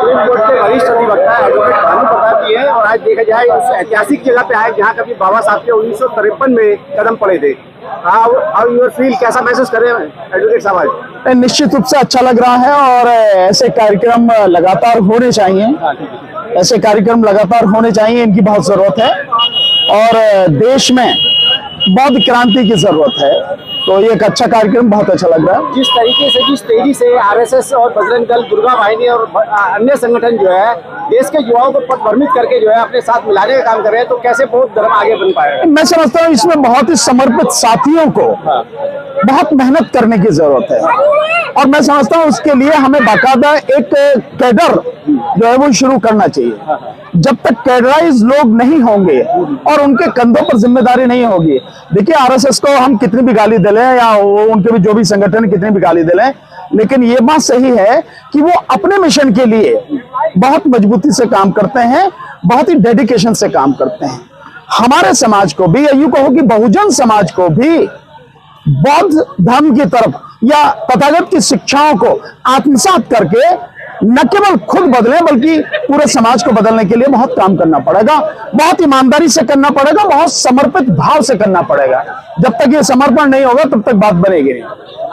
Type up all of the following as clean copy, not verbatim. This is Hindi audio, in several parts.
सुप्रीम कोर्ट के वरिष्ठ अधिवक्ता एडवोकेट भानु प्रताप जी हैं और आज देखा जाए उस ऐतिहासिक जगह पे आए जहाँ कभी बाबा साहब के 1953 में कदम पड़े थे। हाउ यूर फील, कैसा महसूस कर रहे हैं एडवोकेट साहब आज? निश्चित रूप से अच्छा लग रहा है और ऐसे कार्यक्रम लगातार होने चाहिए। ऐसे कार्यक्रम लगातार होने चाहिए, इनकी बहुत जरूरत है और देश में बहुत क्रांति की जरूरत है। तो ये एक अच्छा कार्यक्रम, बहुत अच्छा लग रहा है। जिस तरीके से, जिस तेजी से आरएसएस और बजरंग दल, दुर्गा वाहिनी और अन्य संगठन जो है देश के युवाओं को पथभ्रमित करके जो है अपने साथ मिलाने का काम कर रहे हैं, तो कैसे बहुत धर्म आगे बन पाएगा? मैं समझता हूँ इसमें बहुत ही समर्पित साथियों को बहुत मेहनत करने की जरूरत है और मैं समझता हूँ उसके लिए हमें बाकायदा एक कैडर जो है वो शुरू करना चाहिए। जब तक कैडराइज लोग नहीं होंगे और उनके कंधों पर जिम्मेदारी नहीं होगी, देखिए आरएसएस को हम कितनी भी गाली दे लें या उनके भी जो भी संगठन कितनी भी गाली दे लें, लेकिन ये बात सही है कि वो अपने मिशन के लिए बहुत मजबूती से काम करते हैं, बहुत ही डेडिकेशन से काम करते हैं। हमारे समाज को भी, यूं कहो कि बहुजन समाज को भी बौद्ध धर्म की तरफ या तथागत की शिक्षाओं को आत्मसात करके न केवल खुद बदले बल्कि पूरे समाज को बदलने के लिए बहुत काम करना पड़ेगा, बहुत ईमानदारी से करना पड़ेगा, बहुत समर्पित भाव से करना पड़ेगा। जब तक ये समर्पण नहीं होगा तब तक बात बनेगी नहीं।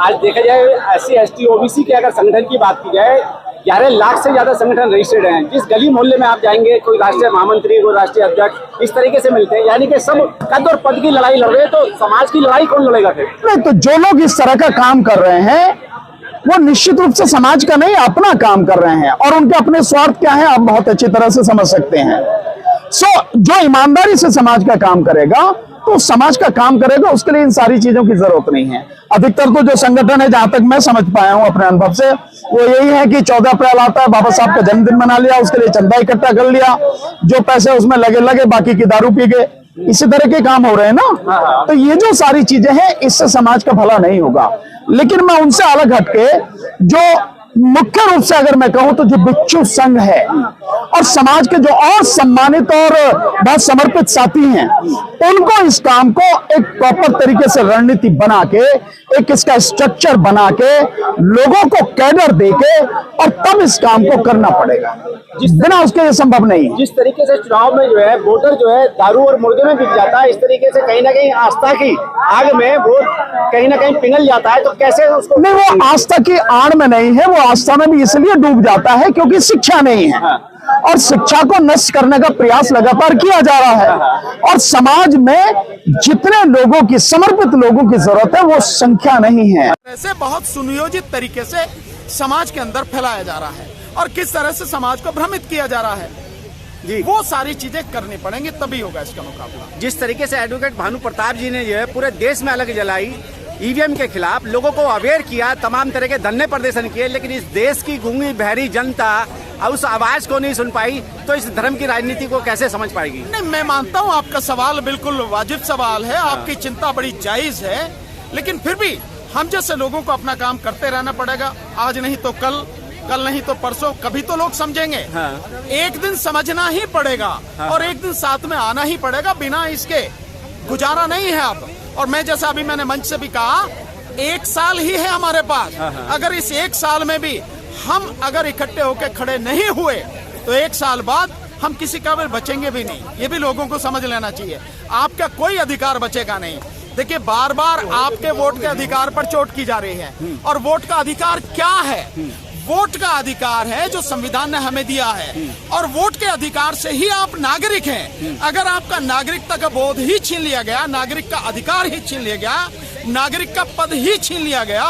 आज देखा जाए SC ST OBC के अगर संगठन की बात की जाए, 11 लाख से ज्यादा संगठन रजिस्टर्ड हैं। जिस गली मोहल्ले में आप जाएंगे, कोई राष्ट्रीय महामंत्री, कोई राष्ट्रीय अध्यक्ष, इस तरीके से मिलते हैं, यानी कि सब कद और पद की लड़ाई लड़ रहे हैं। तो समाज की लड़ाई कौन लड़ेगा फिर? नहीं, तो जो लोग इस तरह का काम कर रहे हैं वो निश्चित रूप से समाज का नहीं, अपना काम कर रहे हैं और उनके अपने स्वार्थ क्या है आप बहुत अच्छी तरह से समझ सकते हैं। जो ईमानदारी से समाज का काम करेगा तो समाज का काम करेगा, उसके लिए इन सारी चीजों की जरूरत नहीं है। अधिकतर तो जो संगठन है, जहां तक मैं समझ पाया हूं अपने अनुभव से, वो यही है कि 14 अप्रैल आता है, बाबा साहब का जन्मदिन मना लिया, उसके लिए चंदा इकट्ठा कर लिया, जो पैसे उसमें लगे बाकी की दारू पी गए, इसी तरह के काम हो रहे हैं ना। तो ये जो सारी चीजें हैं, इससे समाज का भला नहीं होगा। लेकिन मैं उनसे अलग हटके जो मुख्य रूप से अगर मैं कहूं तो जो भिक्षु संघ है और समाज के जो और सम्मानित और बहुत समर्पित साथी हैं, उनको इस काम को एक प्रॉपर तरीके से रणनीति बना के, एक इसका स्ट्रक्चर बना के, लोगों को कैडर देके और तब इस काम को करना पड़ेगा। बिना उसके ये संभव नहीं। जिस तरीके से चुनाव में जो है वोटर जो है दारू और मुर्गे में बिक जाता है, इस तरीके से कहीं ना कहीं आस्था की आग में वोट कहीं ना कहीं पिघल जाता है, तो कैसे उसको? नहीं, वो आस्था की आड़ में नहीं है, वो आस्था में भी इसलिए डूब जाता है क्योंकि शिक्षा नहीं है और शिक्षा को नष्ट करने का प्रयास लगातार किया जा रहा है और समाज में जितने लोगों की, समर्पित लोगों की जरूरत है वो संख्या नहीं है। ऐसे बहुत सुनियोजित तरीके से समाज के अंदर फैलाया जा रहा है और किस तरह से समाज को भ्रमित किया जा रहा है जी, वो सारी चीजें करनी पड़ेंगी, तभी होगा इसका मुकाबला। जिस तरीके से एडवोकेट भानु प्रताप जी ने जो है पूरे देश में अलग जलाई, ईवीएम के खिलाफ लोगों को अवेयर किया, तमाम तरह के धरने प्रदर्शन किए, लेकिन इस देश की गूंगी बहरी जनता उस आवाज को नहीं सुन पाई, तो इस धर्म की राजनीति को कैसे समझ पाएगी? नहीं, मैं मानता हूँ आपका सवाल बिल्कुल वाजिब सवाल है, आपकी चिंता बड़ी जायज है, लेकिन फिर भी हम जैसे लोगों को अपना काम करते रहना पड़ेगा। आज नहीं तो कल, कल नहीं तो परसों, कभी तो लोग समझेंगे। एक दिन समझना ही पड़ेगा और एक दिन साथ में आना ही पड़ेगा, बिना इसके गुजारा नहीं है अब। और मैं जैसा अभी मैंने मंच से भी कहा, 1 साल ही है हमारे पास। अगर इस 1 साल में भी हम अगर इकट्ठे होकर खड़े नहीं हुए तो 1 साल बाद हम किसी काबिल बचेंगे भी नहीं। ये भी लोगों को समझ लेना चाहिए। आपका कोई अधिकार बचेगा नहीं। देखिए, बार बार आपके वोट के अधिकार पर चोट की जा रही है और वोट का अधिकार क्या है? वोट का अधिकार है जो संविधान ने हमें दिया है और वोट के अधिकार से ही आप नागरिक हैं। अगर आपका नागरिकता का बोध ही छीन लिया गया, नागरिक का अधिकार ही छीन लिया गया, नागरिक का पद ही छीन लिया गया,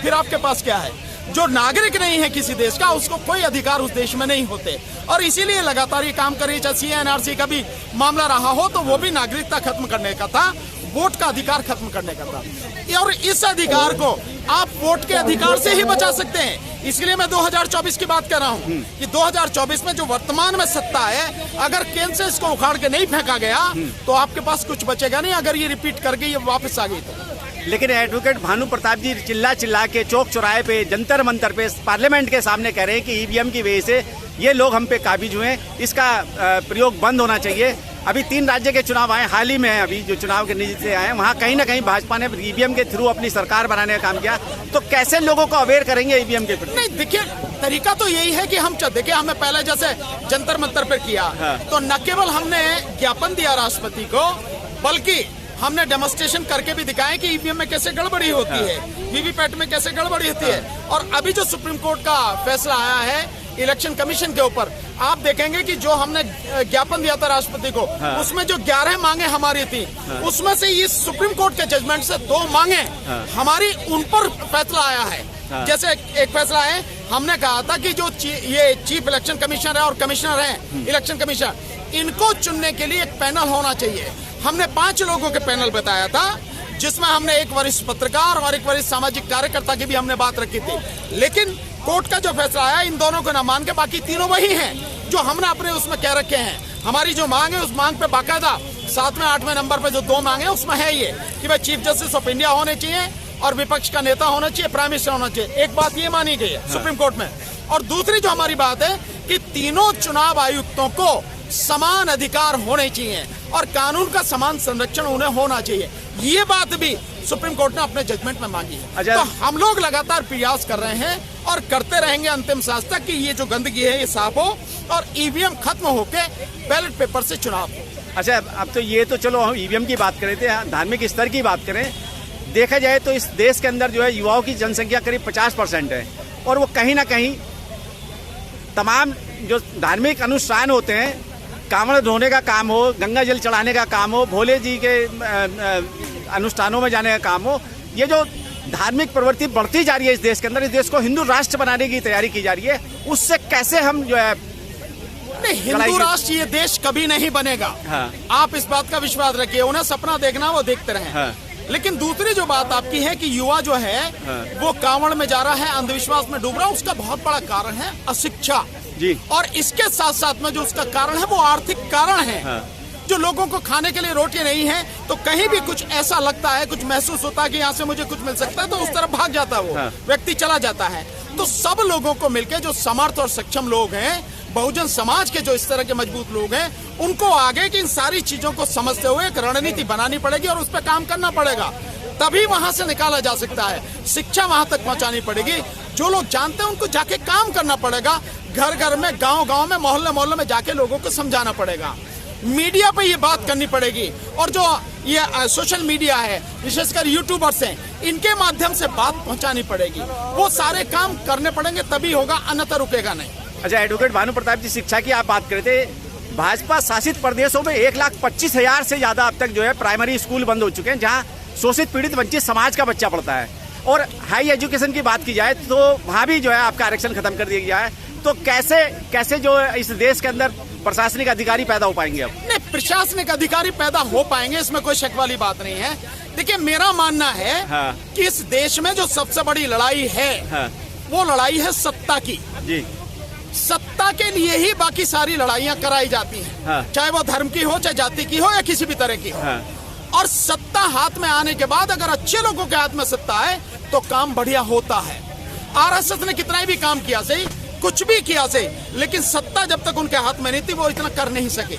फिर आपके पास क्या है? जो नागरिक नहीं है किसी देश का, उसको कोई अधिकार उस देश में नहीं होते। और इसीलिए लगातार ये काम कर रही है। CNRC का भी मामला रहा हो तो वो भी नागरिकता खत्म करने का था, वोट का अधिकार खत्म करने का था। और इस अधिकार को आप वोट के अधिकार से ही बचा सकते हैं। इसलिए मैं 2024 की बात कर रहा हूँ कि 2024 में जो वर्तमान में सत्ता है, अगर केंद्र से इसको उखाड़ के नहीं फेंका गया तो आपके पास कुछ बचेगा नहीं। अगर ये रिपीट कर गई, ये वापस आ गई तो। लेकिन एडवोकेट भानु प्रताप जी चिल्ला के चौक चौराहे पे, जंतर मंतर पे, पार्लियामेंट के सामने कह रहे हैं कि ईवीएम की वजह से ये लोग हम पे काबिज हुए, इसका प्रयोग बंद होना चाहिए। अभी 3 राज्य के चुनाव आए, हाल ही में अभी जो चुनाव के नतीजे आए, वहाँ कहीं ना कहीं भाजपा ने ईवीएम के थ्रू अपनी सरकार बनाने का काम किया, तो कैसे लोगों को अवेयर करेंगे ईवीएम के प्रति? नहीं, देखिए, तरीका तो यही है कि हम देखिए, हमें पहले जैसे जंतर मंतर पर किया, तो न केवल हमने ज्ञापन दिया राष्ट्रपति को, बल्कि हमने डेमोन्स्ट्रेशन करके भी दिखाया कि ईवीएम में कैसे गड़बड़ी होती है, वीवीपैट में कैसे गड़बड़ी होती है। और अभी जो सुप्रीम कोर्ट का फैसला आया है इलेक्शन कमीशन के ऊपर, आप देखेंगे कि जो हमने ज्ञापन दिया था राष्ट्रपति को, उसमें जो 11 मांगे हमारी थी, उसमें से इस सुप्रीम कोर्ट के जजमेंट से 2 मांगे हमारी, उन पर फैसला आया है। जैसे एक फैसला है, हमने कहा था कि जो ये चीफ इलेक्शन कमिश्नर है और कमिश्नर है इलेक्शन कमीशन, इनको चुनने के लिए एक पैनल होना चाहिए। हमने 5 लोगों के पैनल बताया था, जिसमें हमने एक वरिष्ठ पत्रकार और एक वरिष्ठ सामाजिक कार्यकर्ता की भी हमने बात रखी थी। लेकिन कोर्ट का जो फैसला आया, इन दोनों को न मान के बाकी तीनों वही हैं जो हमने अपने उसमें कह रखे हैं। हमारी जो मांग है, उस मांग पे बाकायदा 7वें 8वें नंबर पे जो 2 मांगे, उसमें है ये कि भाई चीफ जस्टिस ऑफ इंडिया होने चाहिए और विपक्ष का नेता होना चाहिए, प्राइम मिनिस्टर होना चाहिए। एक बात ये मानी गई है सुप्रीम कोर्ट में। और दूसरी जो हमारी बात है कि तीनों चुनाव आयुक्तों को समान अधिकार होने चाहिए और कानून का समान संरक्षण उन्हें होना चाहिए। ये बात भी सुप्रीम कोर्ट ने अपने जजमेंट में मांगी है। तो हम लोग लगातार प्रयास कर रहे हैं और करते रहेंगे अंतिम सांस तक कि ये जो गंदगी है ये साफ हो और ईवीएम खत्म होके बैलेट पेपर से चुनाव हो। अच्छा, अब तो ये तो चलो हम ईवीएम की बात करें थे, धार्मिक स्तर की बात करें, देखा जाए तो इस देश के अंदर जो है युवाओं की जनसंख्या करीब 50% है और वो कहीं ना कहीं तमाम जो धार्मिक अनुष्ठान होते हैं, कांवड़ धोने का काम हो, गंगा जल चढ़ाने का काम हो, भोले जी के अनुष्ठानों में जाने का काम हो, ये जो धार्मिक प्रवृत्ति बढ़ती जा रही है इस देश के अंदर, इस देश को हिंदू राष्ट्र बनाने की तैयारी की जा रही है, उससे कैसे हम जो है हिंदू राष्ट्र ये देश कभी नहीं बनेगा। आप इस बात का विश्वास रखिए। उन्हें सपना देखना, वो देखते रहे। लेकिन दूसरी जो बात आपकी है कि युवा जो है वो कांवड़ में जा रहा है, अंधविश्वास में डूब रहा है, उसका बहुत बड़ा कारण है अशिक्षा जी। और इसके साथ साथ में जो उसका कारण है वो आर्थिक कारण है। जो लोगों को खाने के लिए रोटी नहीं है, तो कहीं भी कुछ ऐसा लगता है, कुछ महसूस होता है कि यहाँ से मुझे कुछ मिल सकता है, तो उस तरफ भाग जाता है वो व्यक्ति, चला जाता है। तो सब लोगों को मिलकर जो समर्थ और सक्षम लोग हैं, बहुजन समाज के जो इस तरह के मजबूत लोग हैं, उनको आगे की इन सारी चीजों को समझते हुए एक रणनीति बनानी पड़ेगी और उस पर काम करना पड़ेगा, तभी वहां से निकाला जा सकता है। शिक्षा वहां तक पहुंचानी पड़ेगी, जो लोग जानते हैं उनको जाके काम करना पड़ेगा, घर घर में, गांव गांव में, मोहल्ले मोहल्ले में जाके लोगों को समझाना पड़ेगा, मीडिया पे ये बात करनी पड़ेगी। और जो ये सोशल मीडिया है, विशेषकर यूट्यूबर्स हैं, इनके माध्यम से बात पहुंचानी पड़ेगी। वो सारे काम करने पड़ेंगे, तभी होगा, अन्यथा रुकेगा नहीं। अच्छा, एडवोकेट भानु प्रताप जी, शिक्षा की आप बात कर रहे थे। भाजपा शासित प्रदेशों में 1,25,000 से ज्यादा अब तक जो है प्राइमरी स्कूल बंद हो चुके हैं, जहां शोषित पीड़ित वंचित समाज का बच्चा पढ़ता है। और हाई एजुकेशन की बात की जाए तो वहां भी जो है आपका आरक्षण खत्म कर दिया गया है। तो कैसे जो इस देश के अंदर प्रशासनिक अधिकारी पैदा हो पाएंगे? अब नहीं, प्रशासनिक अधिकारी पैदा हो पाएंगे, इसमें कोई शक वाली बात नहीं है। देखिए, मेरा मानना है कि इस देश में जो सबसे बड़ी लड़ाई है वो लड़ाई है सत्ता की जी। सत्ता के लिए ही बाकी सारी लड़ाइयां कराई जाती हैं, चाहे वो धर्म की हो, चाहे जाति की हो, या किसी भी तरह की हो। और सत्ता हाथ में आने के बाद अगर अच्छे लोगों के हाथ में सत्ता है तो काम बढ़िया होता है। आरएसएस ने कितना भी काम किया सही, कुछ भी किया सही, लेकिन सत्ता जब तक उनके हाथ में नहीं थी वो इतना कर नहीं सके।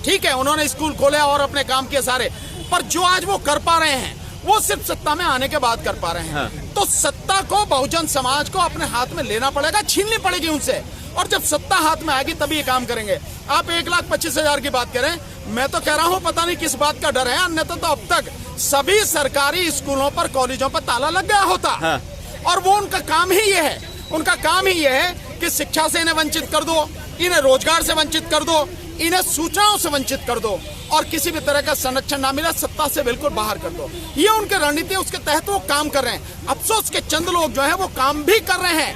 ठीक है, उन्होंने स्कूल खोले और अपने काम किए सारे, पर जो आज वो कर पा रहे हैं वो सिर्फ सत्ता में आने के बाद कर पा रहे हैं। तो सत्ता को बहुजन समाज को अपने हाथ में लेना पड़ेगा, छीननी पड़ेगी उनसे, और जब सत्ता हाथ में आएगी तभी ये काम करेंगे। आप 1,25,000 की बात करें, मैं तो कह रहा हूँ पता नहीं किस बात का डर है, अन्यथा तो अब तक सभी सरकारी स्कूलों पर, कॉलेजों पर ताला लग गया होता। और वो उनका काम ही ये है, उनका काम ही ये है कि शिक्षा से इन्हें वंचित कर दो, इन्हें रोजगार से वंचित कर दो, इन्हें सूचनाओं से वंचित कर दो, और किसी भी तरह का संरक्षण ना मिले, सत्ता से बिल्कुल बाहर कर दो। ये उनकी रणनीति है, उसके तहत वो काम कर रहे हैं। अफसोस के चंद लोग जो है वो काम भी कर रहे हैं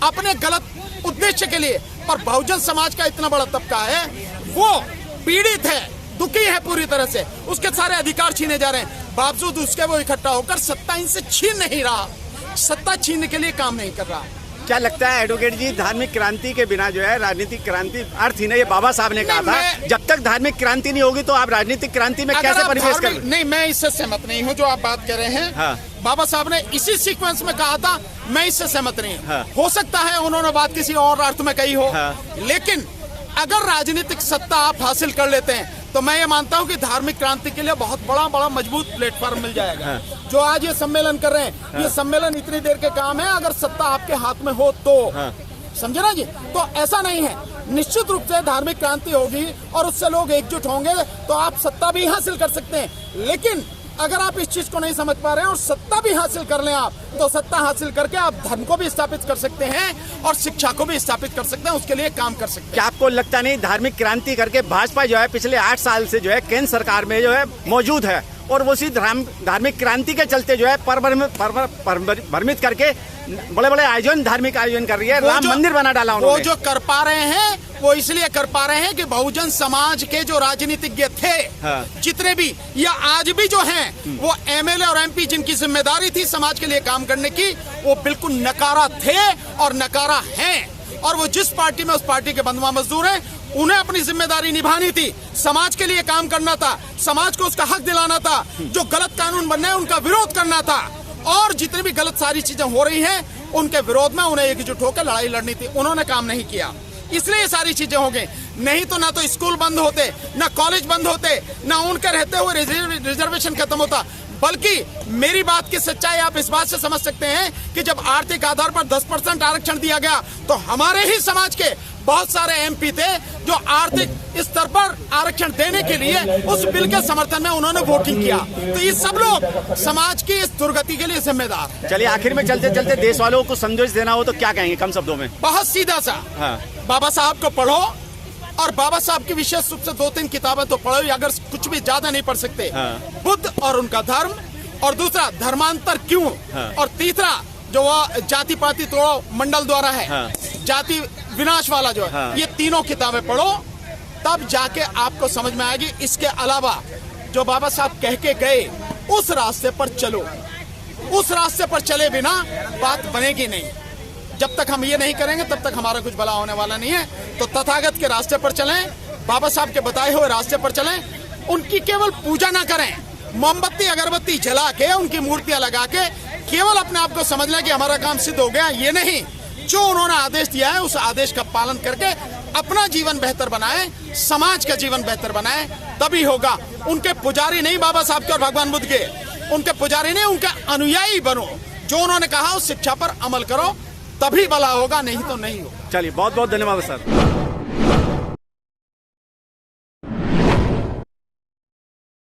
अपने गलत उद्देश्य के लिए, पर बहुजन समाज का इतना बड़ा तबका है वो पीड़ित है, दुखी है पूरी तरह से, उसके सारे अधिकार छीने जा रहे हैं, बावजूद उसके वो इकट्ठा होकर सत्ता इनसे छीन नहीं रहा, सत्ता छीनने के लिए काम नहीं कर रहा। क्या लगता है एडवोकेट जी, धार्मिक क्रांति के बिना जो है राजनीतिक क्रांति अर्थ ही नहीं, ये बाबा साहब ने कहा था, जब तक धार्मिक क्रांति नहीं होगी तो आप राजनीतिक क्रांति में कैसे परिवेश कर? नहीं, मैं इससे सहमत नहीं हूँ जो आप बात कर रहे हैं। बाबा साहब ने इसी सीक्वेंस में कहा था, मैं इससे सहमत नहीं हूँ। हो सकता है उन्होंने बात किसी और अर्थ में कही हो, लेकिन अगर राजनीतिक सत्ता आप हासिल कर लेते हैं तो मैं ये मानता हूँ कि धार्मिक क्रांति के लिए बहुत बड़ा मजबूत प्लेटफॉर्म मिल जाएगा। जो आज ये सम्मेलन कर रहे हैं, ये सम्मेलन इतनी देर के काम है, अगर सत्ता आपके हाथ में हो तो समझे ना जी। तो ऐसा नहीं है, निश्चित रूप से धार्मिक क्रांति होगी और उससे लोग एकजुट होंगे तो आप सत्ता भी हासिल कर सकते हैं। लेकिन अगर आप इस चीज को नहीं समझ पा रहे हैं और सत्ता भी हासिल कर लें आप, तो सत्ता हासिल करके आप धर्म को भी स्थापित कर सकते हैं और शिक्षा को भी स्थापित कर सकते हैं, उसके लिए काम कर सकते हैं। क्या आपको लगता नहीं धार्मिक क्रांति करके भाजपा जो है पिछले 8 साल से जो है केंद्र सरकार में जो है मौजूद है और वो उसी धार्मिक क्रांति के चलते जो है भ्रमित करके बड़े बड़े आयोजन, धार्मिक आयोजन कर रही है, राम मंदिर बना डाला उन्होंने। वो जो कर पा रहे हैं वो इसलिए कर पा रहे हैं कि बहुजन समाज के जो राजनीतिज्ञ थे, जितने भी या आज भी जो हैं, वो एमएलए और एमपी जिनकी जिम्मेदारी थी समाज के लिए काम करने की, वो बिल्कुल नकारा थे और नकारा हैं। और वो जिस पार्टी में, उस पार्टी के बंधुआ मजदूर हैं, उन्हें अपनी जिम्मेदारी निभानी थी, समाज के लिए काम करना था, समाज को उसका हक दिलाना था, जो गलत कानून बन रहे हैं उनका विरोध करना था और जितनी भी गलत सारी चीजें हो रही हैं उनके विरोध में उन्हें एकजुट होकर लड़ाई लड़नी थी। उन्होंने काम नहीं किया, इसलिए ये सारी चीजें हो गई। नहीं तो ना तो स्कूल बंद होते, ना कॉलेज बंद होते, ना उनके रहते हुए रिजर्वेशन खत्म होता। बल्कि मेरी बात की सच्चाई आप इस बात से समझ सकते हैं कि जब आर्थिक आधार पर 10% आरक्षण दिया गया तो हमारे ही समाज के बहुत सारे एमपी थे जो आर्थिक स्तर पर आरक्षण देने के लिए उस बिल के समर्थन में उन्होंने वोटिंग किया। तो ये सब लोग समाज की इस दुर्गति के लिए जिम्मेदार। चलिए आखिर में चलते चलते देश वालों को संदेश देना हो तो क्या कहेंगे कम शब्दों में? बहुत सीधा सा, बाबा साहब को पढ़ो और बाबा साहब की विशेष रूप से 2-3 किताबें तो पढ़ो, अगर कुछ भी ज्यादा नहीं पढ़ सकते। बुद्ध और उनका धर्म, और दूसरा धर्मांतर क्यों, और तीसरा जो वो जाति पाति तोड़ो मंडल द्वारा है, जाति विनाश वाला जो है, ये तीनों किताबें पढ़ो, तब जाके आपको समझ में आएगी। इसके अलावा जो बाबा साहब कह के गए उस रास्ते पर चलो, उस रास्ते पर चले बिना बात बनेगी नहीं। जब तक हम ये नहीं करेंगे तब तक हमारा कुछ भला होने वाला नहीं है। तो तथागत के रास्ते पर चलें, बाबा साहब के बताए हुए रास्ते पर चलें, उनकी केवल पूजा ना करें, मोमबत्ती अगरबत्ती जला के उनकी मूर्तियां लगा के केवल अपने आप को समझ लें कि हमारा काम सिद्ध हो गया, ये नहीं। जो उन्होंने आदेश दिया है उस आदेश का पालन करके अपना जीवन बेहतर बनाएं, समाज का जीवन बेहतर बनाएं, तभी होगा। उनके पुजारी नहीं बाबा साहब के और भगवान बुद्ध के, उनके पुजारी नहीं, उनके अनुयायी बनो। जो उन्होंने कहा उस शिक्षा पर अमल करो, तभी भला होगा, नहीं तो नहीं होगा। चलिए बहुत बहुत धन्यवाद सर।